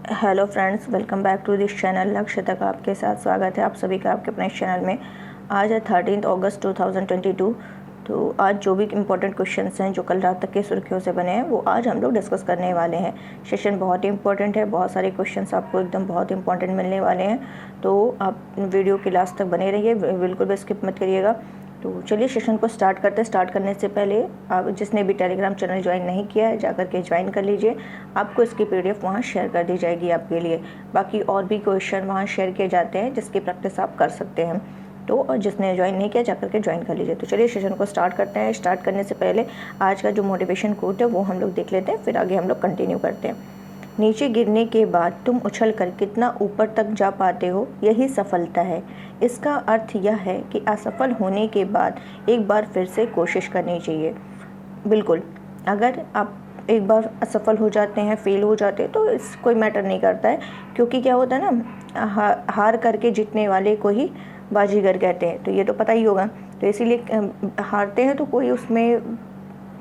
Hello friends, welcome back to this channel. Lakshyata का आपके साथ स्वागत है आप सभी का आपके अपने चैनल में। आज है 13 अगस्त 2022। तो आज जो भी इम्पोर्टेंट क्वेश्चंस हैं जो कल रात तक के सुर्खियों से बने हैं वो आज हम लोग डिस्कस करने वाले हैं। सेशन बहुत ही इंपॉर्टेंट है, बहुत सारे क्वेश्चंस आपको एकदम बहुत इंपॉर्टेंट मिलने वाले हैं। तो आप वीडियो के लास्ट तक बने रहिए, बिल्कुल भी स्किप मत करिएगा। तो चलिए सेशन को स्टार्ट करते हैं। स्टार्ट करने से पहले आप जिसने भी टेलीग्राम चैनल ज्वाइन नहीं किया है जाकर के ज्वाइन कर लीजिए। आपको इसकी पीडीएफ वहाँ शेयर कर दी जाएगी आपके लिए। बाकी और भी क्वेश्चन वहाँ शेयर किए जाते हैं जिसकी प्रैक्टिस आप कर सकते हैं। तो जिसने ज्वाइन नहीं किया जाकर के ज्वाइन कर लीजिए। तो चलिए सेशन को स्टार्ट करते हैं। स्टार्ट करने से पहले आज का जो मोटिवेशन कोट है वो हम लोग देख लेते हैं, फिर आगे हम लोग कंटिन्यू करते हैं। नीचे गिरने के बाद तुम उछलकर कितना ऊपर तक जा पाते हो, यही सफलता है। इसका अर्थ यह है कि असफल होने के बाद एक बार फिर से कोशिश करनी चाहिए। बिल्कुल, अगर आप एक बार असफल हो जाते हैं, फेल हो जाते हैं तो इस कोई मैटर नहीं करता है, क्योंकि क्या होता है ना, हार करके जीतने वाले को ही बाजीगर कहते हैं। तो ये तो पता ही होगा। तो इसीलिए हारते हैं तो कोई उसमें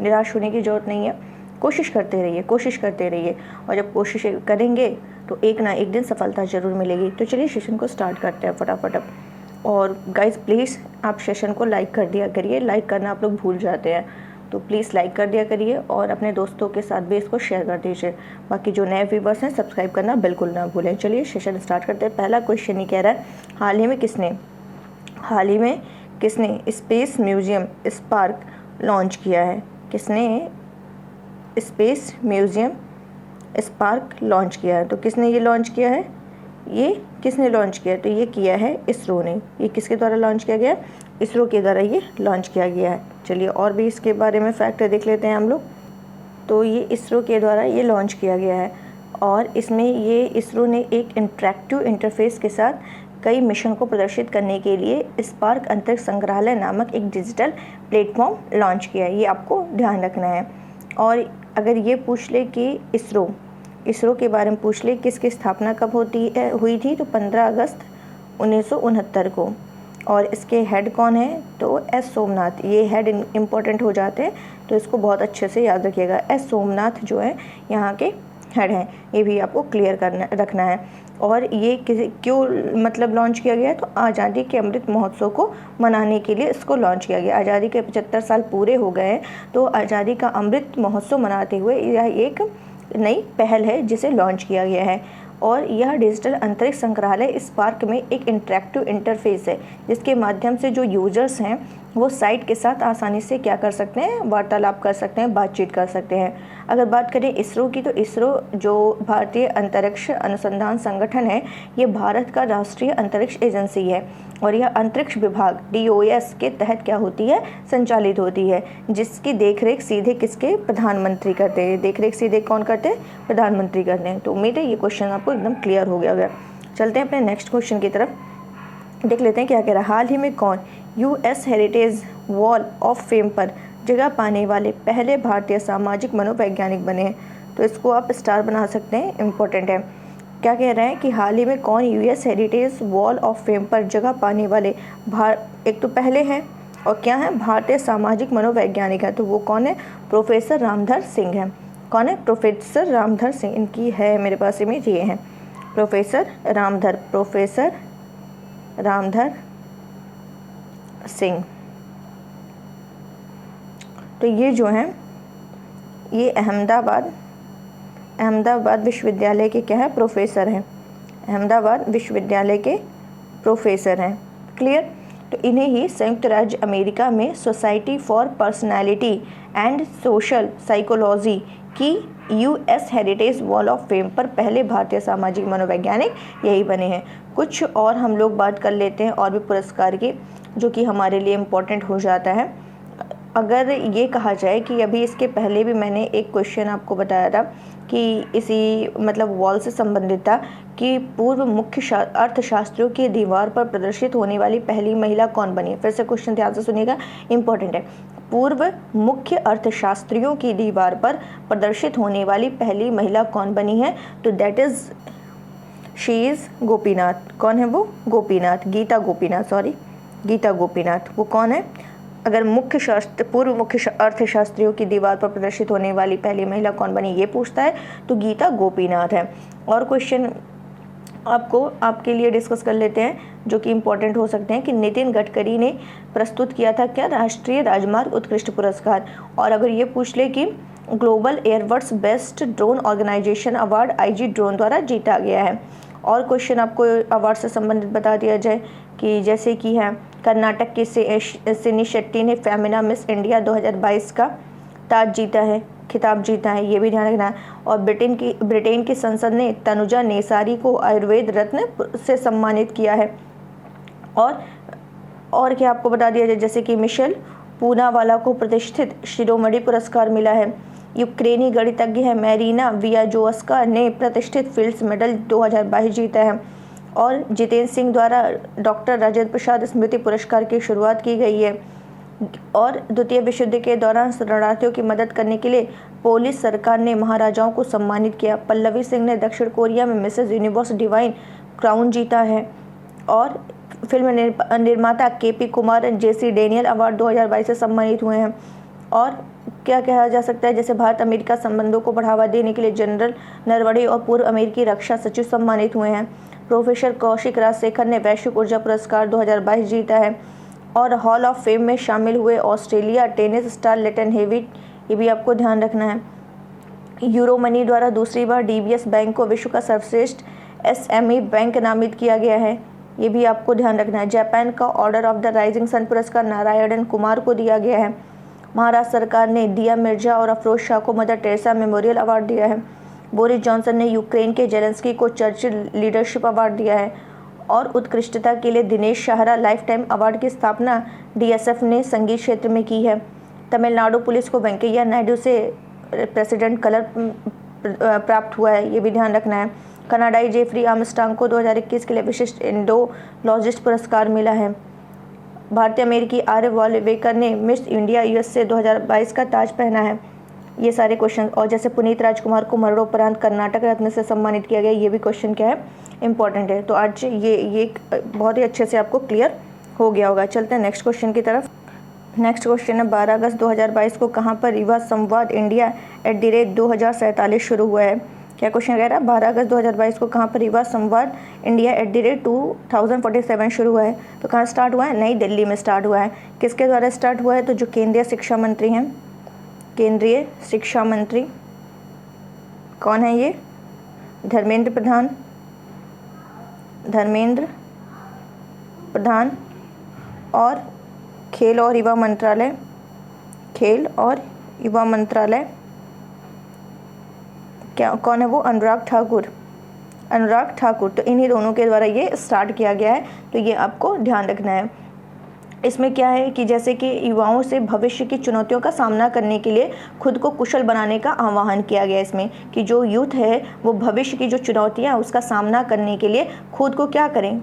निराश होने की ज़रूरत नहीं है। कोशिश करते रहिए, कोशिश करते रहिए, और जब कोशिश करेंगे तो एक ना एक दिन सफलता ज़रूर मिलेगी। तो चलिए सेशन को स्टार्ट करते हैं फटाफट अब। और गाइज़ प्लीज़ आप सेशन को लाइक कर दिया करिए, लाइक करना आप लोग भूल जाते हैं। तो प्लीज़ लाइक कर दिया करिए और अपने दोस्तों के साथ भी इसको शेयर कर दीजिए। बाकी जो नए व्यूवर्स हैं सब्सक्राइब करना बिल्कुल ना भूलें। चलिए सेशन स्टार्ट करते हैं। पहला क्वेश्चन ही कह रहा है, हाल ही में किसने स्पेस म्यूजियम स्पार्क लॉन्च किया है? किसने स्पेस म्यूजियम स्पार्क लॉन्च किया है? तो किसने ये लॉन्च किया है? ये किसने लॉन्च किया? तो ये किया है इसरो ने। ये किसके द्वारा लॉन्च किया गया? इसरो के द्वारा ये लॉन्च किया गया है। चलिए और भी इसके बारे में फैक्ट देख लेते हैं हम लोग। तो ये इसरो के द्वारा ये लॉन्च किया गया है, और इसमें ये इसरो ने एक इंटरैक्टिव इंटरफेस के साथ कई मिशन को प्रदर्शित करने के लिए स्पार्क अंतरिक्ष संग्रहालय नामक एक डिजिटल प्लेटफॉर्म लॉन्च किया है। ये आपको ध्यान रखना है। और अगर ये पूछ ले कि इसरो के बारे में पूछ ले किसकी स्थापना कब हुई थी, तो 15 अगस्त 1969 को। और इसके हेड कौन है? तो एस सोमनाथ। ये हेड इम्पोर्टेंट हो जाते हैं, तो इसको बहुत अच्छे से याद रखिएगा। एस सोमनाथ जो है यहाँ के हेड हैं, ये भी आपको क्लियर रखना है। और ये क्यों मतलब लॉन्च किया गया है? तो आज़ादी के अमृत महोत्सव को मनाने के लिए इसको लॉन्च किया गया। आज़ादी के 75 साल पूरे हो गए हैं, तो आज़ादी का अमृत महोत्सव मनाते हुए यह एक नई पहल है जिसे लॉन्च किया गया है। और यह डिजिटल अंतरिक्ष संग्रहालय स्पार्क में एक इंटरैक्टिव इंटरफेस है, जिसके माध्यम से जो यूजर्स हैं वो साइट के साथ आसानी से क्या कर सकते हैं? वार्तालाप कर सकते हैं, बातचीत कर सकते हैं। अगर बात करें इसरो की, तो इसरो जो भारतीय अंतरिक्ष अनुसंधान संगठन है, ये भारत का राष्ट्रीय अंतरिक्ष एजेंसी है, और यह अंतरिक्ष विभाग DOS के तहत क्या होती है? संचालित होती है, जिसकी देखरेख सीधे किसके? प्रधानमंत्री करते हैं। देखरेख सीधे कौन करते हैं? प्रधानमंत्री करते हैं। तो उम्मीद है ये क्वेश्चन आपको एकदम क्लियर हो गया होगा। चलते हैं अपने नेक्स्ट क्वेश्चन की तरफ, देख लेते हैं क्या कह रहा है। हाल ही में कौन US heritage wall of fame पर जगह पाने वाले पहले भारतीय सामाजिक मनोवैज्ञानिक बने हैं? तो इसको आप स्टार बना सकते हैं, इम्पोर्टेंट है। क्या कह रहे हैं कि हाल ही में कौन US heritage wall of fame पर जगह पाने वाले एक तो पहले हैं, और क्या है? भारतीय सामाजिक मनोवैज्ञानिक है। तो वो कौन है? प्रोफेसर रामधर सिंह है। कौन है? प्रोफेसर रामधर सिंह। इनकी है मेरे पास इमेज, ये है प्रोफेसर रामधर सिंह। तो ये जो हैं ये अहमदाबाद विश्वविद्यालय के क्या है? प्रोफेसर हैं। अहमदाबाद विश्वविद्यालय के प्रोफेसर हैं। क्लियर? तो इन्हें ही संयुक्त राज्य अमेरिका में society for personality and social psychology की US heritage wall of fame पर पहले भारतीय सामाजिक मनोवैज्ञानिक यही बने हैं। कुछ और हम लोग बात कर लेते हैं और भी पुरस्कार की, जो कि हमारे लिए इम्पोर्टेंट हो जाता है। अगर ये कहा जाए कि अभी इसके पहले भी मैंने एक क्वेश्चन आपको बताया था कि इसी मतलब वॉल से संबंधित था कि पूर्व मुख्य अर्थशास्त्रियों की दीवार पर प्रदर्शित होने वाली पहली महिला कौन बनी है? फिर से क्वेश्चन ध्यान से सुनिएगा, इम्पोर्टेंट है। पूर्व मुख्य अर्थशास्त्रियों की दीवार पर प्रदर्शित होने वाली पहली महिला कौन बनी है? तो that is she is Gopinath. कौन है वो? गोपीनाथ, गीता गोपीनाथ। वो कौन है? अगर पूर्व मुख्य अर्थशास्त्रियों की दीवार पर प्रदर्शित होने वाली पहली महिला कौन बनी ये पूछता है, तो गीता गोपीनाथ है। और क्वेश्चन आपके लिए डिस्कस कर लेते हैं जो कि इम्पोर्टेंट हो सकते हैं कि नितिन गडकरी ने प्रस्तुत किया था क्या, राष्ट्रीय राजमार्ग उत्कृष्ट पुरस्कार। और अगर ये पूछ ले कि ग्लोबल एयरवर्ड्स best drone organisation award IG drone द्वारा जीता गया है। और क्वेश्चन आपको अवार्ड से संबंधित बता दिया जाए कि जैसे कि है कर्नाटक की सिनी शेट्टी ने फेमिना मिस इंडिया 2022 का ताज जीता है, खिताब जीता है, ये भी ध्यान रखना है। और ब्रिटेन की संसद ने तनुजा नेसारी को आयुर्वेद रत्न से सम्मानित किया है। और क्या आपको बता दिया जाए जैसे कि मिशेल पूनावाला को प्रतिष्ठित शिरोमणि पुरस्कार मिला है। यूक्रेनी गणितज्ञ है मैरिना वियाजोव्स्का ने प्रतिष्ठित फील्ड्स मेडल 2022 जीता है। और जितेंद्र सिंह द्वारा डॉक्टर राजेंद्र प्रसाद स्मृति पुरस्कार की शुरुआत की गई है। और द्वितीय विश्व युद्ध के दौरान शरणार्थियों की मदद करने के लिए पोलिश सरकार ने महाराजाओं को सम्मानित किया। पल्लवी सिंह ने दक्षिण कोरिया में मिसेस यूनिवर्स डिवाइन क्राउन जीता है। और फिल्म निर्माता KP Kumar JC Daniel award 2022 से सम्मानित हुए हैं। और क्या कहा जा सकता है जैसे भारत अमेरिका संबंधों को बढ़ावा देने के लिए जनरल नरवणे और पूर्व अमेरिकी रक्षा सचिव सम्मानित हुए हैं। प्रोफेसर कौशिक राजशेखर ने वैश्विक ऊर्जा पुरस्कार 2022 जीता है। और हॉल ऑफ फेम में शामिल हुए ऑस्ट्रेलिया टेनिस स्टार लेटन हेविट, ये भी आपको ध्यान रखना है। यूरोमनी द्वारा दूसरी बार DBS बैंक को विश्व का सर्वश्रेष्ठ SME बैंक नामित किया गया है, ये भी आपको ध्यान रखना है। जापान का order of the rising sun पुरस्कार नारायणन कुमार को दिया गया है। महाराष्ट्र सरकार ने दिया मिर्जा और अफरोज शाह को मदर टेरेसा मेमोरियल अवार्ड दिया है। बोरिस जॉनसन ने यूक्रेन के जेलेंस्की को चर्चिल लीडरशिप अवार्ड दिया है। और उत्कृष्टता के लिए दिनेश शाहरा लाइफ टाइम अवार्ड की स्थापना DSF ने संगीत क्षेत्र में की है। तमिलनाडु पुलिस को वेंकैया नायडू से प्रेसिडेंट कलर प्राप्त हुआ है, ये भी ध्यान रखना है। कनाडाई जेफरी आर्मस्ट्रांग को 2021 के लिए विशिष्ट इंडोलॉजिस्ट पुरस्कार मिला है। भारतीय अमेरिकी आर्य वाल्वेकर ने मिस इंडिया USA 2022 का ताज पहना है। ये सारे क्वेश्चन। और जैसे पुनीत राजकुमार को मरणोपरांत कर्नाटक रत्न से सम्मानित किया गया, ये भी क्वेश्चन क्या है, इंपॉर्टेंट है। तो आज ये बहुत ही अच्छे से आपको क्लियर हो गया होगा। चलते हैं नेक्स्ट क्वेश्चन की तरफ। नेक्स्ट क्वेश्चन है 12 अगस्त 2022 को कहाँ पर युवा संवाद इंडिया @2047 शुरू हुआ है। क्या क्वेश्चन कह रहा है 12 अगस्त 2022 को कहाँ पर युवा संवाद इंडिया @2047 शुरू हुआ है। तो कहाँ स्टार्ट हुआ है, नई दिल्ली में स्टार्ट हुआ है। किसके द्वारा स्टार्ट हुआ है, तो जो केंद्रीय शिक्षा मंत्री हैं, केंद्रीय शिक्षा मंत्री कौन है, ये धर्मेंद्र प्रधान। और खेल और युवा मंत्रालय क्या कौन है वो, अनुराग ठाकुर। तो इन्हीं दोनों के द्वारा ये स्टार्ट किया गया है, तो ये आपको ध्यान रखना है। इसमें क्या है कि जैसे कि युवाओं से भविष्य की चुनौतियों का सामना करने के लिए खुद को कुशल बनाने का आह्वान किया गया है इसमें, कि जो यूथ है वो भविष्य की जो चुनौतियां उसका सामना करने के लिए खुद को क्या करें,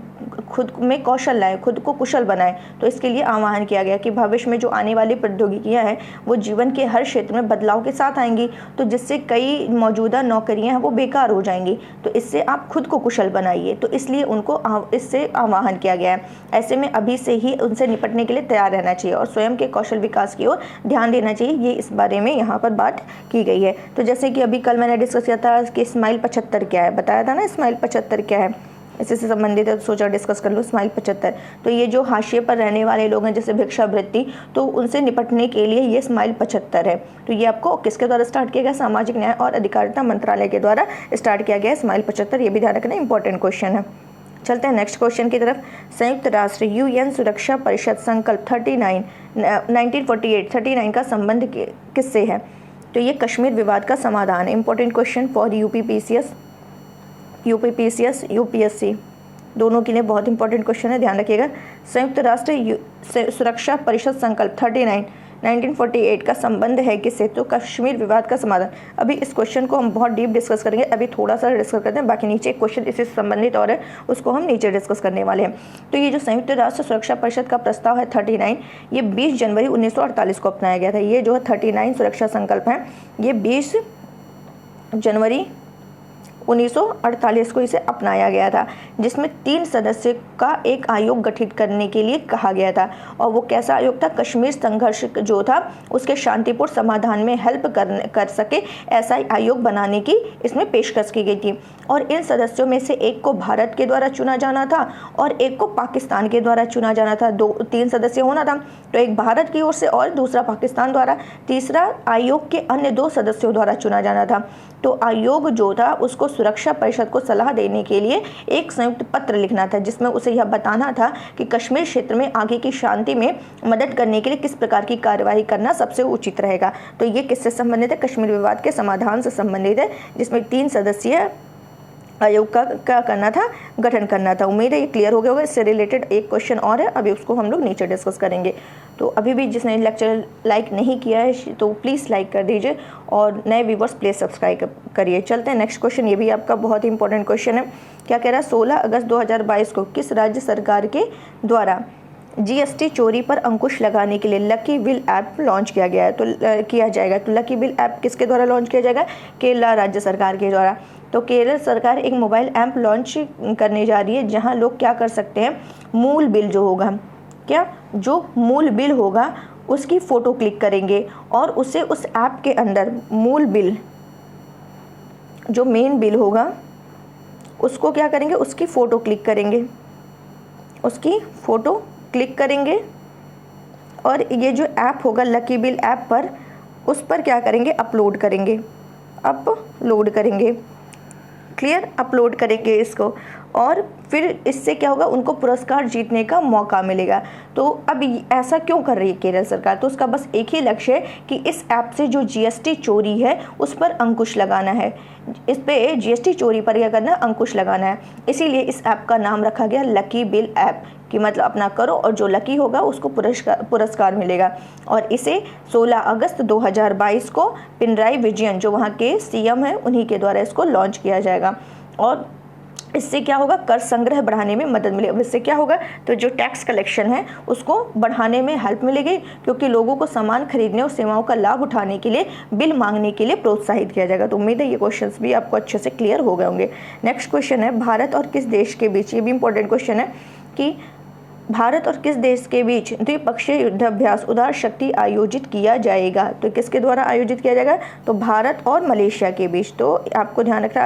खुद में कौशल लाए, खुद को कुशल बनाएं। तो इसके लिए आह्वान किया गया कि भविष्य में जो आने वाली प्रौद्योगिकियां हैं वो जीवन के हर क्षेत्र में बदलाव के साथ आएंगी, तो जिससे कई मौजूदा नौकरियां हैं वो बेकार हो जाएंगी। तो इससे आप खुद को कुशल बनाइए, तो इसलिए उनको इससे आह्वान किया गया है। ऐसे में अभी से ही उनसे निपटने के लिए तैयार रहना चाहिए और स्वयं के कौशल विकास की ओर ध्यान देना चाहिए। ये इस बारे में यहाँ पर बात की गई है। तो जैसे कि अभी कल मैंने डिस्कस किया था कि स्माइल 75 क्या है, बताया था ना स्माइल 75 क्या है, इससे संबंधित है, तो सोचा डिस्कस कर लो स्माइल 75। तो ये जो हाशिए पर रहने वाले लोग हैं जैसे भिक्षावृत्ति, तो उनसे निपटने के लिए ये स्माइल 75 है। तो ये आपको किसके द्वारा स्टार्ट किया गया, सामाजिक न्याय और अधिकारिता मंत्रालय के द्वारा स्टार्ट किया गया है स्माइल 75। ये भी ध्यान रखना, इंपॉर्टेंट क्वेश्चन है। चलते हैं नेक्स्ट क्वेश्चन की तरफ। संयुक्त राष्ट्र UN सुरक्षा परिषद संकल्प 1948 का संबंध किससे है, तो ये कश्मीर विवाद का समाधान है। Important question for UPPCS UPSC दोनों के लिए बहुत इंपॉर्टेंट क्वेश्चन है, ध्यान रखिएगा। संयुक्त राष्ट्र सुरक्षा परिषद संकल्प 1948 का संबंध है किससे, तो कश्मीर विवाद का समाधान। अभी इस क्वेश्चन को हम बहुत डीप डिस्कस करेंगे, अभी थोड़ा सा डिस्कस करते हैं, बाकी नीचे एक क्वेश्चन इससे संबंधित और है उसको हम नीचे डिस्कस करने वाले हैं। तो ये जो संयुक्त राष्ट्र सुरक्षा परिषद का प्रस्ताव है 39, ये 20 जनवरी 1948 को अपनाया गया था। ये जो है 39 सुरक्षा संकल्प है, ये 20 जनवरी 1948 को इसे अपनाया गया था, जिसमें 3 सदस्य का एक आयोग गठित करने के लिए कहा गया था। और वो कैसा आयोग था? कश्मीर संघर्ष जो था उसके शांतिपूर्ण समाधान में हेल्प कर सके ऐसा आयोग बनाने की इसमें पेशकश की गई थी। और इन सदस्यों में से एक को भारत के द्वारा चुना जाना था और एक को पाकिस्तान के द्वारा चुना जाना था। 3 सदस्य होना था, तो एक भारत की ओर से और दूसरा पाकिस्तान द्वारा, तीसरा आयोग के अन्य 2 सदस्यों द्वारा चुना जाना था। तो आयोग जो था उसको सुरक्षा परिषद को सलाह देने के लिए एक संयुक्त पत्र लिखना था, जिसमें उसे यह बताना था कि कश्मीर क्षेत्र में आगे की शांति में मदद करने के लिए किस प्रकार की कार्यवाही करना सबसे उचित रहेगा। तो ये किससे संबंधित है? कश्मीर विवाद के समाधान से संबंधित है, जिसमें 3 सदस्यीय आयोग का क्या करना था? गठन करना था। उम्मीद है ये क्लियर हो गया होगा। इससे रिलेटेड एक क्वेश्चन और है, अभी उसको हम लोग नीचे डिस्कस करेंगे। तो अभी भी जिसने लेक्चर लाइक नहीं किया है तो प्लीज़ लाइक कर दीजिए और नए व्यूवर्स प्लीज़ सब्सक्राइब करिए। चलते हैं नेक्स्ट क्वेश्चन, ये भी आपका बहुत ही इंपॉर्टेंट क्वेश्चन है। क्या कह रहा है? 16 अगस्त 2022 को किस राज्य सरकार के द्वारा जीएसटी चोरी पर अंकुश लगाने के लिए लकी बिल ऐप लॉन्च किया गया है? तो किया जाएगा। तो लकी बिल ऐप किसके द्वारा लॉन्च किया जाएगा? केरला राज्य सरकार के द्वारा। तो केरल सरकार एक मोबाइल ऐप लॉन्च करने जा रही है, जहां लोग क्या कर सकते हैं? मूल बिल जो होगा, क्या जो मूल बिल होगा उसकी फ़ोटो क्लिक करेंगे और उसे उस ऐप के अंदर मूल बिल जो मेन बिल होगा उसको क्या करेंगे? उसकी फ़ोटो क्लिक करेंगे, उसकी फ़ोटो क्लिक करेंगे और ये जो ऐप होगा लकी बिल ऐप पर, उस पर क्या करेंगे? अपलोड करेंगे, अपलोड करेंगे। क्लियर? अपलोड करेंगे इसको और फिर इससे क्या होगा? उनको पुरस्कार जीतने का मौका मिलेगा। तो अब ऐसा क्यों कर रही है केरल सरकार? तो उसका बस एक ही लक्ष्य है कि इस ऐप से जो जीएसटी चोरी है उस पर अंकुश लगाना है। इस पे जीएसटी चोरी पर क्या करना है? अंकुश लगाना है। इसीलिए इस ऐप का नाम रखा गया लकी बिल ऐप, कि मतलब अपना करो और जो लकी होगा उसको पुरस्कार मिलेगा। और इसे 16 अगस्त 2022 को पिनराई विजयन जो वहाँ के सीएम हैं उन्हीं के द्वारा इसको लॉन्च किया जाएगा। और इससे क्या होगा? कर संग्रह बढ़ाने में मदद मिलेगी। इससे क्या होगा? तो जो टैक्स कलेक्शन है उसको बढ़ाने में हेल्प मिलेगी, क्योंकि लोगों को सामान खरीदने और सेवाओं का लाभ उठाने के लिए बिल मांगने के लिए प्रोत्साहित किया जाएगा। तो उम्मीद है ये क्वेश्चंस भी आपको अच्छे से क्लियर हो गए होंगे। नेक्स्ट क्वेश्चन है, भारत और किस देश के बीच, ये भी इंपॉर्टेंट क्वेश्चन है कि भारत और किस देश के बीच द्विपक्षीय युद्धाभ्यास उदार शक्ति आयोजित किया जाएगा? तो किसके द्वारा आयोजित किया जाएगा? तो भारत और मलेशिया के बीच। तो आपको ध्यान रखना,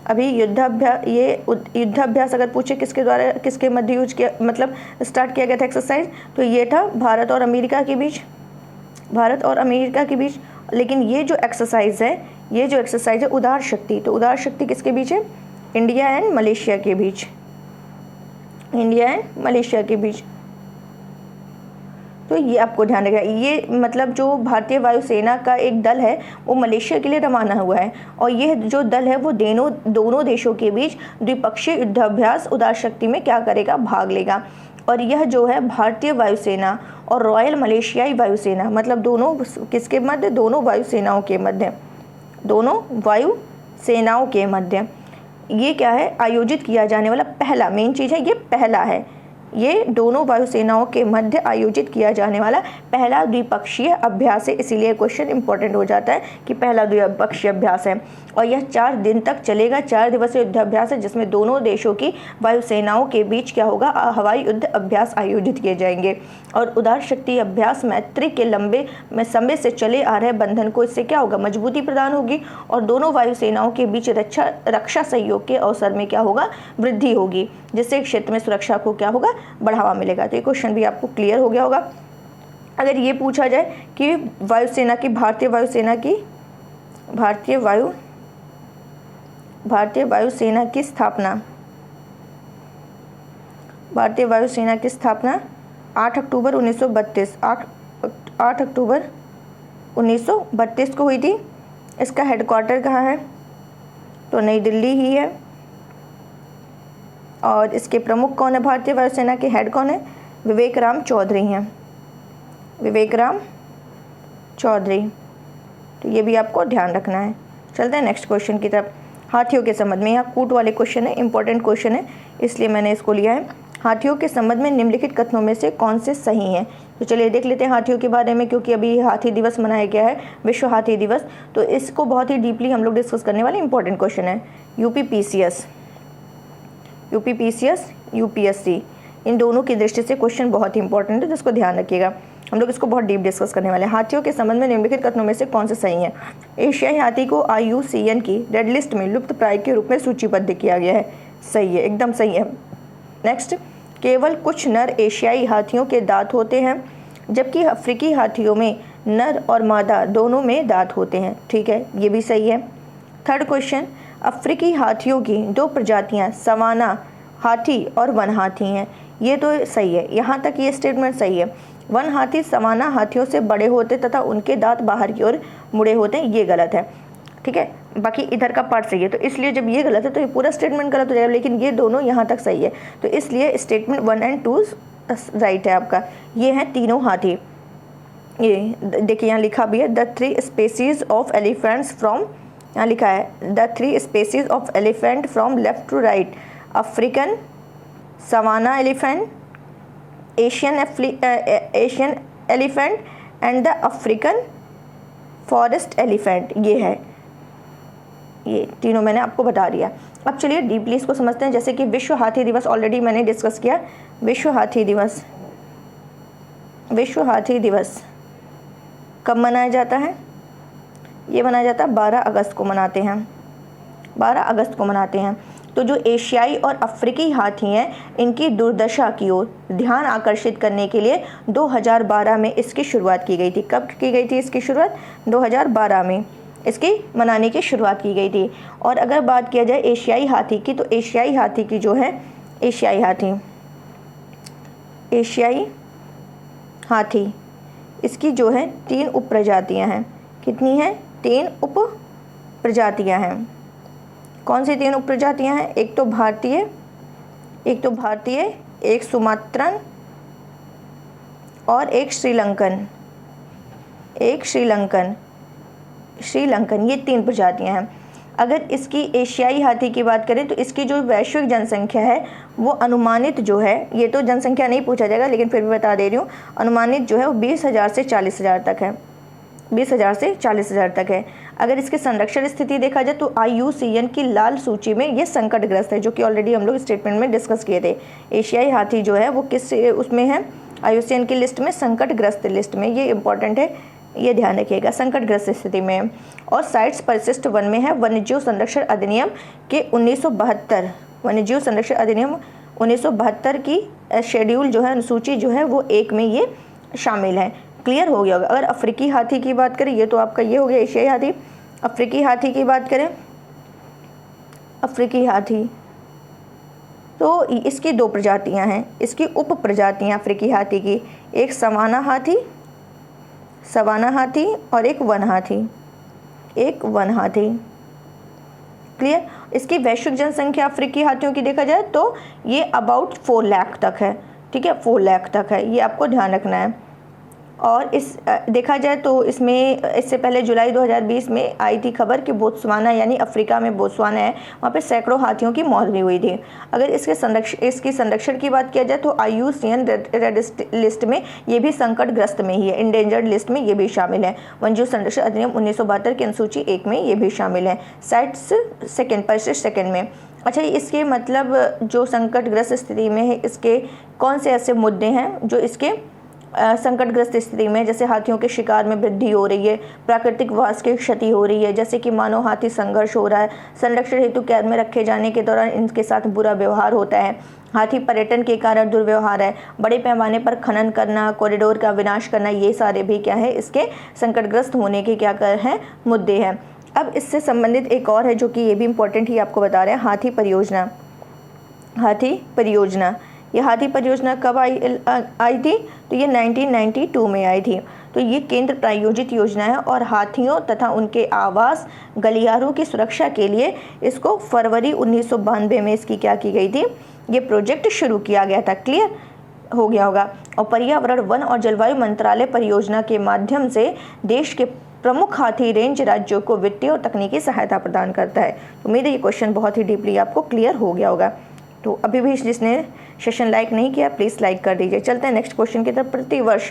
अभी युद्धाभ्यास अगर पूछे किसके द्वारा, किसके मध्य यूज किया, मतलब स्टार्ट किया गया था एक्सरसाइज, तो ये था भारत और अमेरिका के बीच, भारत और अमेरिका के बीच। लेकिन ये जो एक्सरसाइज है उदार शक्ति, तो उदार शक्ति किसके बीच है? इंडिया एंड मलेशिया के बीच, इंडिया एंड मलेशिया के बीच। तो ये आपको ध्यान रखना, ये मतलब जो भारतीय वायुसेना का एक दल है वो मलेशिया के लिए रवाना हुआ है और यह जो दल है वो दोनों देशों के बीच द्विपक्षीय युद्धाभ्यास उदार शक्ति में क्या करेगा? भाग लेगा। और यह जो है भारतीय वायुसेना और रॉयल मलेशियाई वायुसेना, मतलब दोनों किसके मध्य? दोनों वायुसेनाओं के मध्य, दोनों वायुसेनाओं के मध्य ये क्या है? आयोजित किया जाने वाला पहला, मेन चीज़ है ये पहला है, ये दोनों वायुसेनाओं के मध्य आयोजित किया जाने वाला पहला द्विपक्षीय अभ्यास है। इसीलिए क्वेश्चन इंपॉर्टेंट हो जाता है कि पहला द्विपक्षीय अभ्यास है और यह 4 दिन तक चलेगा। 4 दिवसीय युद्धाभ्यास है, जिसमें दोनों देशों की वायुसेनाओं के बीच क्या होगा? हवाई युद्ध अभ्यास आयोजित किए जाएंगे। और उदार शक्ति अभ्यास मैत्री के लंबे समय से चले आ रहे बंधन को इससे क्या होगा? मजबूती प्रदान होगी और दोनों वायुसेनाओं के बीच रक्षा सहयोग के अवसर में क्या होगा? वृद्धि होगी, जिससे क्षेत्र में सुरक्षा को क्या होगा? बढ़ावा मिलेगा। तो ये क्वेश्चन भी आपको क्लियर हो गया होगा। अगर ये पूछा जाए कि वायुसेना की भारतीय वायुसेना की स्थापना 8 अक्टूबर 1932 को हुई थी। इसका हेडक्वार्टर कहाँ है? तो नई दिल्ली ही है। और इसके प्रमुख कौन है? भारतीय वायुसेना के हेड कौन है? विवेकराम चौधरी हैं, विवेकराम चौधरी। तो ये भी आपको ध्यान रखना है। चलते हैं नेक्स्ट क्वेश्चन की तरफ। हाथियों के संबंध में, यहाँ कूट वाले क्वेश्चन है, इंपॉर्टेंट क्वेश्चन है इसलिए मैंने इसको लिया है। हाथियों के संबंध में निम्नलिखित कथनों में से कौन से सही हैं? तो चलिए देख लेते हैं हाथियों के बारे में, क्योंकि अभी हाथी दिवस मनाया गया है, विश्व हाथी दिवस। तो इसको बहुत ही डीपली हम लोग डिस्कस करने वाले इंपॉर्टेंट क्वेश्चन है। यूपीपीसीएस, यूपीएससी, इन दोनों की दृष्टि से क्वेश्चन बहुत ही इंपॉर्टेंट है, जिसको ध्यान रखिएगा। हम लोग इसको बहुत डीप डिस्कस करने वाले हैं। हाथियों के संबंध में निम्नलिखित कथनों में से कौन सा सही है? एशियाई हाथी को IUCN की रेड लिस्ट में लुप्त प्राय के रूप में सूचीबद्ध किया गया है। सही है, एकदम सही है। नेक्स्ट, केवल कुछ नर एशियाई हाथियों के दांत होते हैं, जबकि अफ्रीकी हाथियों में नर और मादा दोनों में दांत होते हैं। ठीक है, ये भी सही है। थर्ड क्वेश्चन, अफ्रीकी हाथियों की 2 प्रजातियां सवाना हाथी और वन हाथी हैं। ये तो सही है, यहाँ तक ये स्टेटमेंट सही है। वन हाथी सवाना हाथियों से बड़े होते तथा उनके दांत बाहर की ओर मुड़े होते हैं, ये गलत है। ठीक है, बाकी इधर का पार्ट सही है, तो इसलिए जब ये गलत है तो ये पूरा स्टेटमेंट गलत हो जाएगा, लेकिन ये दोनों यहाँ तक सही है, तो इसलिए स्टेटमेंट 1 और 2 राइट है आपका। ये हैं तीनों हाथी। ये देखिए यहाँ लिखा भी है, the 3 species of elephants from, यहाँ लिखा है the 3 species of elephant from left to right, African savanna elephant, Asian elephant and the African forest elephant. ये है, ये तीनों मैंने आपको बता दिया। अब चलिए डीपली इसको समझते हैं। जैसे कि विश्व हाथी दिवस ऑलरेडी मैंने डिस्कस किया। विश्व हाथी दिवस कब मनाया जाता है? ये मनाया जाता है 12 अगस्त को मनाते हैं, 12 अगस्त को मनाते हैं। तो जो एशियाई और अफ्रीकी हाथी हैं, इनकी दुर्दशा की ओर ध्यान आकर्षित करने के लिए 2012 में इसकी शुरुआत की गई थी। कब की गई थी इसकी शुरुआत? 2012 में इसकी मनाने की शुरुआत की गई थी। और अगर बात किया जाए एशियाई हाथी की, तो एशियाई हाथी की जो है, एशियाई हाथी इसकी जो है 3 उप प्रजातियाँ हैं। कितनी हैं? 3 उप प्रजातियाँ हैं। कौन सी 3 उप प्रजातियाँ हैं? एक तो भारतीय, एक सुमात्रन और एक श्रीलंकन, ये 3 प्रजातियाँ हैं। अगर इसकी एशियाई हाथी की बात करें तो इसकी जो वैश्विक जनसंख्या है वो अनुमानित जो है, ये तो जनसंख्या नहीं पूछा जाएगा लेकिन फिर भी बता दे रही हूँ, अनुमानित जो है वो 20,000 से 40,000 तक है, 20,000 से 40,000 तक है। अगर इसकी संरक्षण स्थिति देखा जाए तो IUCN की लाल सूची में ये संकटग्रस्त है, जो कि ऑलरेडी हम लोग स्टेटमेंट में डिस्कस किए थे। एशियाई हाथी जो है वो किस उसमें है? IUCN की लिस्ट में, संकटग्रस्त लिस्ट में। ये इंपॉर्टेंट है, ये ध्यान रखिएगा, संकटग्रस्त स्थिति में। और साइट्स परिशिष्ट वन में है। वन्यजीव संरक्षण अधिनियम के 1972, वन्यजीव संरक्षण अधिनियम 1972 की शेड्यूल जो है, अनुसूची जो है वो 1 में ये शामिल है। क्लियर हो गया होगा। अगर अफ्रीकी हाथी की बात करें, ये तो आपका ये हो गया एशियाई हाथी। अफ्रीकी हाथी की बात करें, अफ्रीकी हाथी तो इसकी 2 प्रजातियां हैं, इसकी उप प्रजातियां अफ्रीकी हाथी की, एक सवाना हाथी और एक वन हाथी। क्लियर। इसकी वैश्विक जनसंख्या अफ्रीकी हाथियों की देखा जाए तो ये अबाउट 4 लाख तक है। ठीक है, 4 लाख तक है, ये आपको ध्यान रखना है। और इस देखा जाए तो इसमें इससे पहले जुलाई 2020 में आई थी खबर कि बोत्सवाना, यानी अफ्रीका में बोत्सवाना है, वहाँ पे सैकड़ों हाथियों की मौत भी हुई थी। अगर इसकी संरक्षण की बात किया जाए तो IUCN रेड लिस्ट में ये भी संकटग्रस्त में ही है, इंडेंजर्ड लिस्ट में ये भी शामिल है। वन्यजीव संरक्षण अधिनियम 1972 की अनुसूची 1 में ये भी शामिल है, साइट्स परिशिष्ट सेकंड में। अच्छा, इसके मतलब जो संकटग्रस्त स्थिति में है, इसके कौन से ऐसे मुद्दे हैं जो इसके संकटग्रस्त स्थिति में, जैसे हाथियों के शिकार में वृद्धि हो रही है, प्राकृतिक वास की क्षति हो रही है, जैसे कि मानव हाथी संघर्ष हो रहा है, संरक्षण हेतु कैद में रखे जाने के दौरान इनके साथ बुरा व्यवहार होता है, हाथी पर्यटन के कारण दुर्व्यवहार है, बड़े पैमाने पर खनन करना, कॉरिडोर का विनाश करना, ये सारे भी क्या है इसके संकटग्रस्त होने के क्या कर हैं मुद्दे हैं। अब इससे संबंधित एक और है जो कि ये भी इम्पोर्टेंट ही आपको बता रहे हैं, हाथी परियोजना। ये हाथी परियोजना कब आई थी? तो ये 1992 में आई थी। तो ये केंद्र प्रायोजित योजना है और हाथियों तथा उनके आवास गलियारों की सुरक्षा के लिए इसको फरवरी 1992 में इसकी क्या की गई थी, ये प्रोजेक्ट शुरू किया गया था। क्लियर हो गया होगा। और पर्यावरण, वन और जलवायु मंत्रालय परियोजना के माध्यम से देश के प्रमुख हाथी रेंज राज्यों को वित्तीय और तकनीकी सहायता प्रदान करता है। तो उम्मीद है ये क्वेश्चन बहुत ही डीपली आपको क्लियर हो गया होगा। तो अभी भी जिसने सेशन लाइक नहीं किया प्लीज़ लाइक कर दीजिए। चलते हैं नेक्स्ट क्वेश्चन की तरफ। प्रतिवर्ष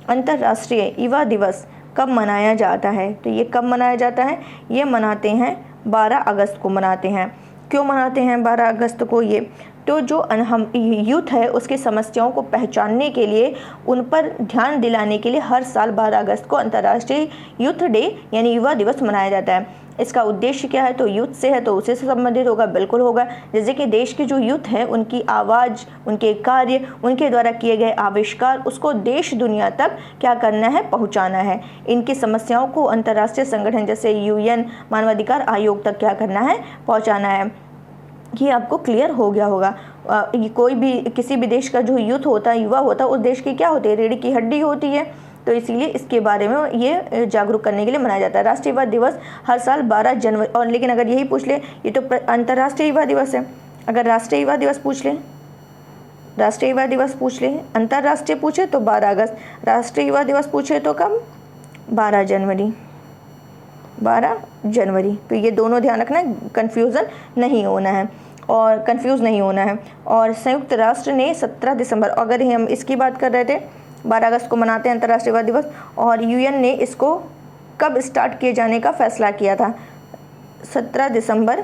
अंतर्राष्ट्रीय युवा दिवस कब मनाया जाता है? तो ये कब मनाया जाता है? ये मनाते हैं 12 अगस्त को मनाते हैं। क्यों मनाते हैं 12 अगस्त को ये? तो जो हम यूथ है उसकी समस्याओं को पहचानने के लिए, उन पर ध्यान दिलाने के लिए हर साल 12 अगस्त को अंतर्राष्ट्रीय यूथ डे यानी युवा दिवस मनाया जाता है। इसका उद्देश्य क्या है? तो यूथ से है तो उसी से संबंधित होगा, बिल्कुल होगा। जैसे कि देश के जो यूथ है उनकी आवाज़, उनके कार्य, उनके द्वारा किए गए आविष्कार, उसको देश दुनिया तक क्या करना है? पहुंचाना है। इनकी समस्याओं को अंतर्राष्ट्रीय संगठन जैसे UN मानवाधिकार आयोग तक क्या करना है? पहुंचाना है। ये आपको क्लियर हो गया होगा। कोई भी किसी भी देश का जो यूथ होता है, युवा होता है, उस देश की क्या होती है? रीढ़ की हड्डी होती है। तो इसीलिए इसके बारे में ये जागरूक करने के लिए मनाया जाता है। राष्ट्रीय युवा दिवस हर साल 12 जनवरी, और लेकिन अगर यही पूछ ले, ये तो अंतर्राष्ट्रीय युवा दिवस है। अगर राष्ट्रीय युवा दिवस पूछ ले, राष्ट्रीय युवा दिवस पूछ ले, अंतर्राष्ट्रीय पूछे तो 12 अगस्त, राष्ट्रीय युवा दिवस पूछे तो कब? 12 जनवरी, 12 जनवरी। तो ये दोनों ध्यान रखना है, कन्फ्यूज़न नहीं होना है और कंफ्यूज नहीं होना है। और संयुक्त राष्ट्र ने 17 दिसंबर, अगर हम इसकी बात कर रहे थे, 12 अगस्त को मनाते हैं अंतर्राष्ट्रीय युवा दिवस, और UN ने इसको कब स्टार्ट किए जाने का फैसला किया था? 17 दिसंबर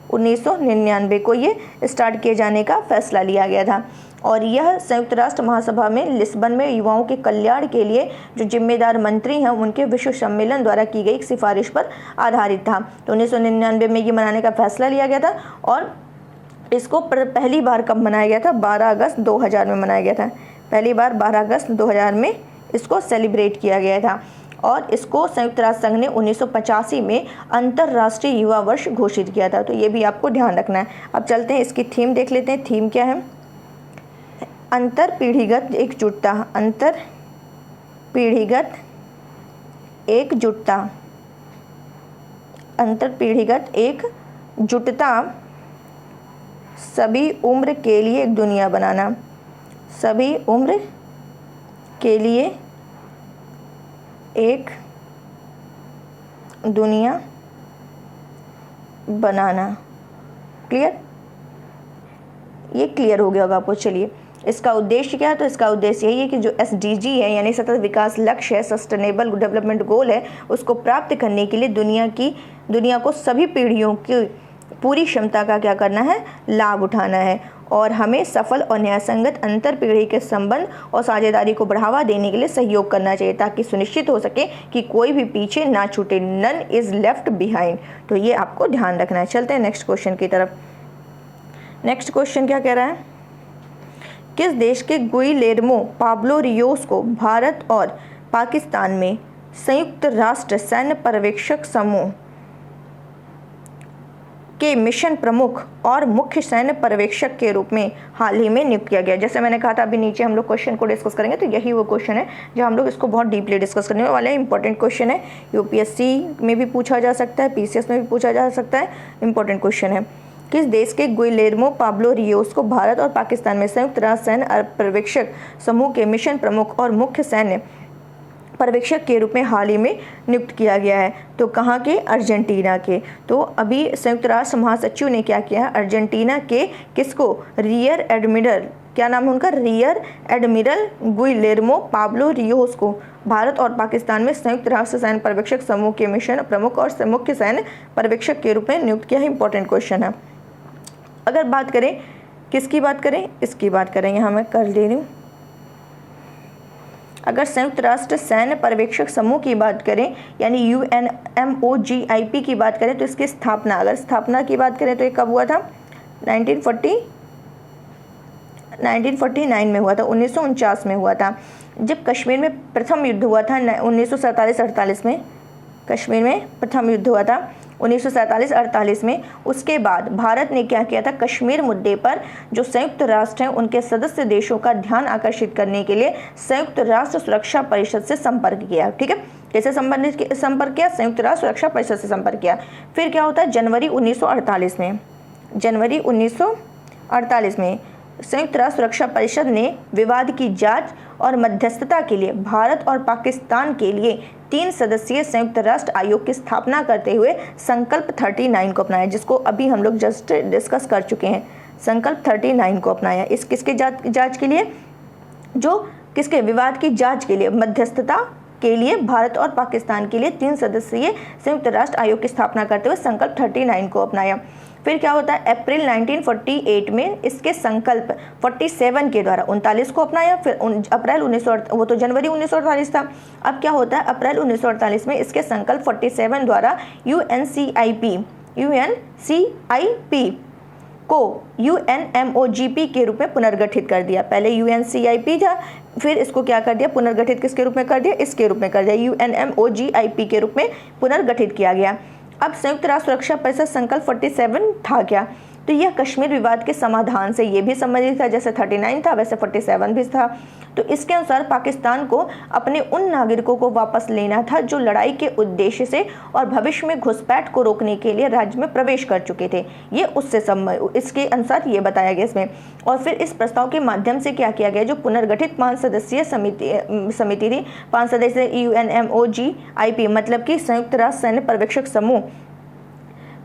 1999 को ये स्टार्ट किए जाने का फैसला लिया गया था। और यह संयुक्त राष्ट्र महासभा में लिस्बन में युवाओं के कल्याण के लिए जो जिम्मेदार मंत्री हैं उनके विश्व सम्मेलन द्वारा की गई एक सिफारिश पर आधारित था। तो 1999 में ये मनाने का फैसला लिया गया था। और इसको पहली बार कब मनाया गया था? 12 अगस्त 2000 में मनाया गया था। पहली बार 12 अगस्त 2000 में इसको सेलिब्रेट किया गया था। और इसको संयुक्त राष्ट्र संघ ने 1985 में अंतर्राष्ट्रीय युवा वर्ष घोषित किया था। तो ये भी आपको ध्यान रखना है। अब चलते हैं इसकी थीम देख लेते हैं। थीम क्या है? अंतर पीढ़ीगत एकजुटता, अंतर पीढ़ीगत एकजुटता, अंतर पीढ़ीगत एकजुटता, सभी उम्र के लिए एक दुनिया बनाना, सभी उम्र के लिए एक दुनिया बनाना। क्लियर? ये क्लियर हो गया होगा आपको। चलिए, इसका उद्देश्य क्या है? तो इसका उद्देश्य यही है कि जो SDG है यानी सतत विकास लक्ष्य है, सस्टेनेबल डेवलपमेंट गोल है, उसको प्राप्त करने के लिए दुनिया को सभी पीढ़ियों की पूरी क्षमता का क्या करना है? लाभ उठाना है। और हमें सफल और न्यायसंगत अंतर पीढ़ी के संबंध और साझेदारी को बढ़ावा देने के लिए सहयोग करना चाहिए, ताकि सुनिश्चित हो सके कि कोई भी पीछे ना छूटे। None is left behind. तो ये आपको ध्यान रखना है। चलते हैं नेक्स्ट क्वेश्चन की तरफ। नेक्स्ट क्वेश्चन क्या कह रहा है? किस देश के गुइलेर्मो पाब्लो रियोस को भारत और पाकिस्तान में संयुक्त राष्ट्र सैन्य पर्यवेक्षक समूह के मिशन प्रमुख और मुख्य सैन्य पर्यवेक्षक के रूप में हाल ही में नियुक्त किया गया? जैसे मैंने कहा था, अभी नीचे हम लोग क्वेश्चन को डिस्कस करेंगे, तो यही वो क्वेश्चन है जो हम लोग इसको बहुत डीपली डिस्कस करने वाले हैं। इंपॉर्टेंट क्वेश्चन है, UPSC में भी पूछा जा सकता है, PCS में भी पूछा जा सकता है। इंपॉर्टेंट क्वेश्चन है। किस देश के गुइलेर्मो पाब्लो रियोस को भारत और पाकिस्तान में संयुक्त राष्ट्र सैन्य पर्यवेक्षक समूह के मिशन प्रमुख और मुख्य सैन्य पर्यवेक्षक के रूप में हाल ही में नियुक्त किया गया है? तो कहाँ के? अर्जेंटीना के। तो अभी संयुक्त राष्ट्र महासचिव ने क्या किया? अर्जेंटीना के किसको? रियर एडमिरल, क्या नाम है उनका? Rear admiral Guillermo Pablo Rios को भारत और पाकिस्तान में संयुक्त राष्ट्र सैन्य पर्यवेक्षक समूह के मिशन प्रमुख और मुख्य सैन्य पर्यवेक्षक के रूप में नियुक्त किया है। इंपॉर्टेंट क्वेश्चन है। अगर बात करें, किसकी बात करें? इसकी बात करें, यहाँ मैं कर दे रही हूँ। अगर संयुक्त राष्ट्र सैन्य पर्यवेक्षक समूह की बात करें यानी UNMOGIP की बात करें, तो इसकी स्थापना, अगर स्थापना की बात करें तो ये कब हुआ था? 1949 में हुआ था, 1949 में हुआ था, जब कश्मीर में प्रथम युद्ध हुआ था 1947-48 में। कश्मीर में प्रथम युद्ध हुआ था 1947-48 में। उसके बाद भारत ने क्या किया था? कश्मीर मुद्दे पर जो संयुक्त राष्ट्र हैं उनके सदस्य देशों का ध्यान आकर्षित करने के लिए संयुक्त राष्ट्र सुरक्षा परिषद से संपर्क किया। ठीक है, कैसे संपर्क किया? संयुक्त राष्ट्र सुरक्षा परिषद से संपर्क किया। फिर क्या होता है? जनवरी 1948 में संयुक्त राष्ट्र सुरक्षा परिषद ने विवाद की जांच और मध्यस्थता के लिए भारत और पाकिस्तान के लिए 3 सदस्यीय संयुक्त राष्ट्र आयोग की स्थापना करते हुए संकल्प 39 को अपनाया, जिसको अभी हम लोग जस्ट डिस्कस कर चुके हैं। संकल्प 39 को अपनाया। इस किसके जांच के लिए? जो किसके? विवाद की जांच के लिए, मध्यस्थता के लिए भारत और पाकिस्तान के लिए 3 सदस्यीय संयुक्त राष्ट्र आयोग की स्थापना करते हुए संकल्प 39 को अपनाया। फिर क्या होता है, अप्रैल 1948 में इसके संकल्प 47 के द्वारा 39 को अपनाया। फिर अप्रैल 19 वो तो जनवरी 1948 था। अब क्या होता है, अप्रैल 1948 में इसके संकल्प 47 द्वारा यूएनसीआईपी को UNMOGP के रूप में पुनर्गठित कर दिया। पहले UNCIP था, फिर इसको क्या कर दिया, पुनर्गठित किसके रूप में कर दिया, इसके रूप में कर दिया, UNMOGIP के रूप में पुनर्गठित किया गया। अब संयुक्त राष्ट्र सुरक्षा परिषद संकल्प 47 था क्या, तो यह कश्मीर विवाद के समाधान से ये भी संबंधित था, जैसे 39 था वैसे 47 भी था। तो इसके अनुसार पाकिस्तान को अपने उन नागरिकों को वापस लेना था जो लड़ाई के उद्देश्य से और भविष्य में घुसपैठ को रोकने के लिए राज्य में प्रवेश कर चुके थे। ये उससे इसके अनुसार ये बताया गया इसमें। और फिर इस प्रस्ताव के माध्यम से क्या किया गया, जो पुनर्गठित 5 सदस्यीय समिति थी, 5 सदस्यीय UNMOGIP मतलब कि संयुक्त राष्ट्र सैन्य पर्यवेक्षक समूह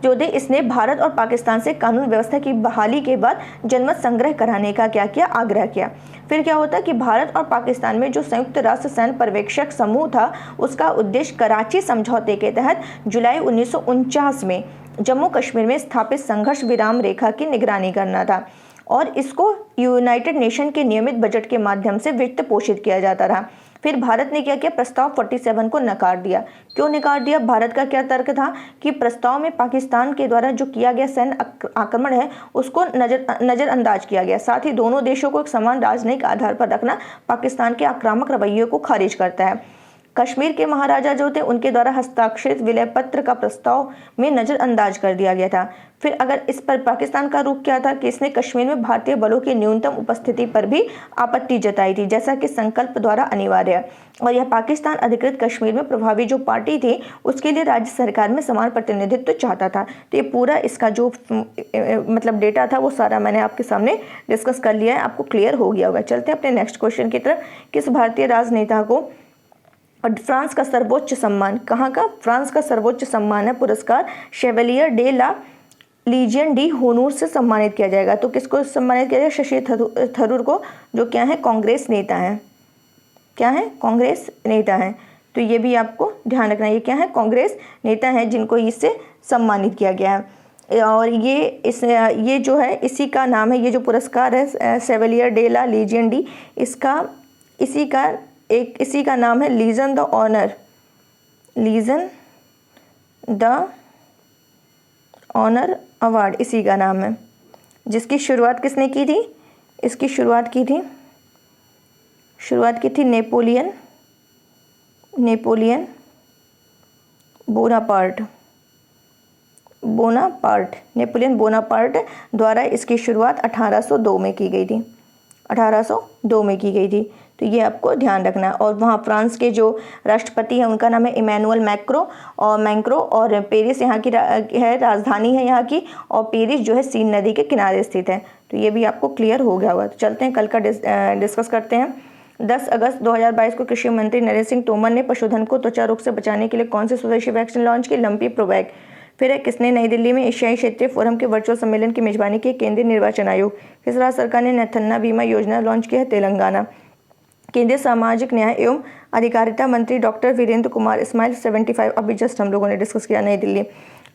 जो थे, इसने भारत और पाकिस्तान से कानून व्यवस्था की बहाली के बाद जनमत संग्रह कराने का क्या किया, आग्रह किया। फिर क्या होता है कि भारत और पाकिस्तान में जो संयुक्त राष्ट्र सैन्य पर्यवेक्षक समूह था, उसका उद्देश्य कराची समझौते के तहत जुलाई 1949 में जम्मू कश्मीर में स्थापित संघर्ष विराम रेखा की निगरानी करना था और इसको यूनाइटेड नेशन के नियमित बजट के माध्यम से वित्त पोषित किया जाता रहा। फिर भारत ने क्या किया, प्रस्ताव 47 को नकार दिया। क्यों नकार दिया, भारत का क्या तर्क था कि प्रस्ताव में पाकिस्तान के द्वारा जो किया गया सैन्य आक्रमण है उसको नज़रअंदाज किया गया। साथ ही दोनों देशों को एक समान राजनयिक आधार पर रखना पाकिस्तान के आक्रामक रवैये को खारिज करता है। कश्मीर के महाराजा जो थे उनके द्वारा हस्ताक्षरित विलय पत्र का प्रस्ताव में नज़रअंदाज कर दिया गया था। फिर अगर इस पर पाकिस्तान का रुख क्या था कि इसने कश्मीर में भारतीय बलों की न्यूनतम उपस्थिति पर भी आपत्ति जताई थी, जैसा कि संकल्प द्वारा अनिवार्य है। और यह पाकिस्तान अधिकृत कश्मीर में प्रभावी जो पार्टी थी उसके लिए राज्य सरकार में समान प्रतिनिधित्व चाहता था। तो ये पूरा इसका जो मतलब डेटा था वो सारा मैंने आपके सामने डिस्कस कर लिया है, आपको क्लियर हो गया होगा। चलते हैं अपने नेक्स्ट क्वेश्चन की तरफ। किस भारतीय राजनेता को और फ्रांस का सर्वोच्च सम्मान, कहाँ का, फ्रांस का सर्वोच्च सम्मान है पुरस्कार शेवलियर डे ला लीजियन डी होनूर से सम्मानित किया जाएगा। तो किसको सम्मानित किया जाएगा, शशि थरूर को, जो क्या है, कांग्रेस नेता है। क्या है, कांग्रेस नेता है। तो ये भी आपको ध्यान रखना, ये क्या है, कांग्रेस नेता है जिनको इससे सम्मानित किया गया है। और ये जो है इसी का नाम है, ये जो पुरस्कार है शेवलियर डे ला लीजियन डी, इसी का नाम है लीजन द ऑनर अवार्ड, इसी का नाम है, जिसकी शुरुआत किसने की थी, इसकी शुरुआत की थी नेपोलियन बोनापार्ट द्वारा इसकी शुरुआत 1802 में की गई थी, 1802 में की गई थी। तो ये आपको ध्यान रखना है। और वहाँ फ्रांस के जो राष्ट्रपति हैं उनका नाम है इमैनुअल मैक्रो और पेरिस यहाँ की है, राजधानी है यहाँ की, और पेरिस जो है सीन नदी के किनारे स्थित है। तो ये भी आपको क्लियर हो गया होगा। तो चलते हैं कल का डिस्कस करते हैं। 10 अगस्त 2022 को कृषि मंत्री नरेंद्र सिंह तोमर ने पशुधन को त्वचा रोग से बचाने के लिए कौन सी स्वदेशी वैक्सीन लॉन्च की, लंपी प्रोवैक। फिर है, किसने नई दिल्ली में एशियाई क्षेत्रीय फोरम के वर्चुअल सम्मेलन की मेजबानी की, केंद्रीय निर्वाचन आयोग। किस राज्य सरकार ने नेथन्ना बीमा योजना लॉन्च की है, तेलंगाना। केंद्रीय सामाजिक न्याय एवं अधिकारिता मंत्री डॉक्टर वीरेंद्र कुमार स्माइल 75 अभी जस्ट हम लोगों ने डिस्कस किया, नई दिल्ली।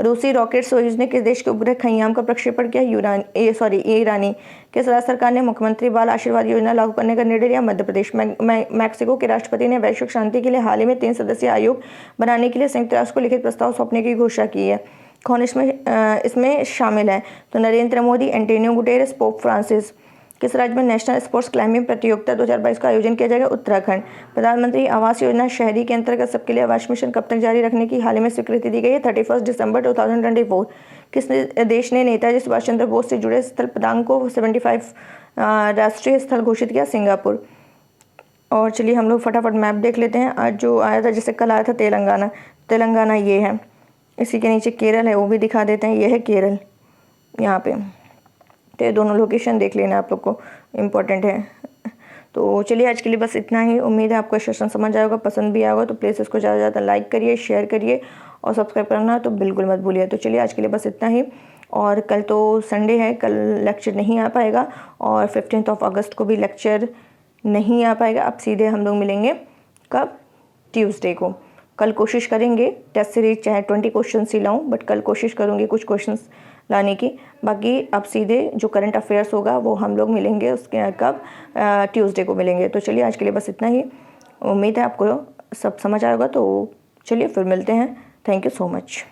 रूसी रॉकेट सोयूज ने किस देश के उपग्रह खयाम का प्रक्षेपण किया, ईरानी। किस राज्य सरकार ने मुख्यमंत्री बाल आशीर्वाद योजना लागू करने का निर्णय लिया, मध्य प्रदेश। मैक्सिको के राष्ट्रपति ने वैश्विक शांति के लिए हाल ही में 3 सदस्यीय आयोग बनाने के लिए संयुक्त राष्ट्र को लिखित प्रस्ताव सौंपने की घोषणा की है। कौन इसमें शामिल है, तो Narendra Modi, Antonio Guterres, pope Francis. किस राज्य में नेशनल स्पोर्ट्स क्लाइंबिंग प्रतियोगिता 2022 का आयोजन किया जाएगा, उत्तराखंड। प्रधानमंत्री आवास योजना शहरी के अंतर्गत सबके लिए आवास मिशन कब तक जारी रखने की हाल ही में स्वीकृति दी गई है, 31 दिसंबर 2024। किस देश ने नेताजी सुभाष चंद्र बोस से जुड़े स्थल पदांग को 75 राष्ट्रीय स्थल घोषित किया, सिंगापुर। और चलिए हम लोग फटाफट मैप देख लेते हैं। आज जो आया था, जैसे कल आया था तेलंगाना ये है, इसी के नीचे केरल है, वो भी दिखा देते हैं। ये है केरल यहाँ पे। तो ये दोनों लोकेशन देख लेना, आप लोग को इम्पोर्टेंट है। तो चलिए आज के लिए बस इतना ही। उम्मीद है आपको सेशन समझ आएगा, पसंद भी आएगा। तो प्लीज़ इसको ज़्यादा से ज़्यादा लाइक करिए, शेयर करिए और सब्सक्राइब करना तो बिल्कुल मत भूलिए। तो चलिए आज के लिए बस इतना ही। और कल तो संडे है, कल लेक्चर नहीं आ पाएगा और 15 अगस्त को भी लेक्चर नहीं आ पाएगा। अब सीधे हम लोग मिलेंगे कब, ट्यूसडे को। कल कोशिश करेंगे टेस्ट सीरीज चाहे 20 क्वेश्चन ही लाऊं, बट कल कोशिश करूँगी कुछ क्वेश्चंस लाने की। बाकी अब सीधे जो करंट अफेयर्स होगा वो हम लोग मिलेंगे उसके कब, ट्यूसडे को मिलेंगे। तो चलिए आज के लिए बस इतना ही। उम्मीद है आपको सब समझ आएगा। तो चलिए फिर मिलते हैं। Thank you so much.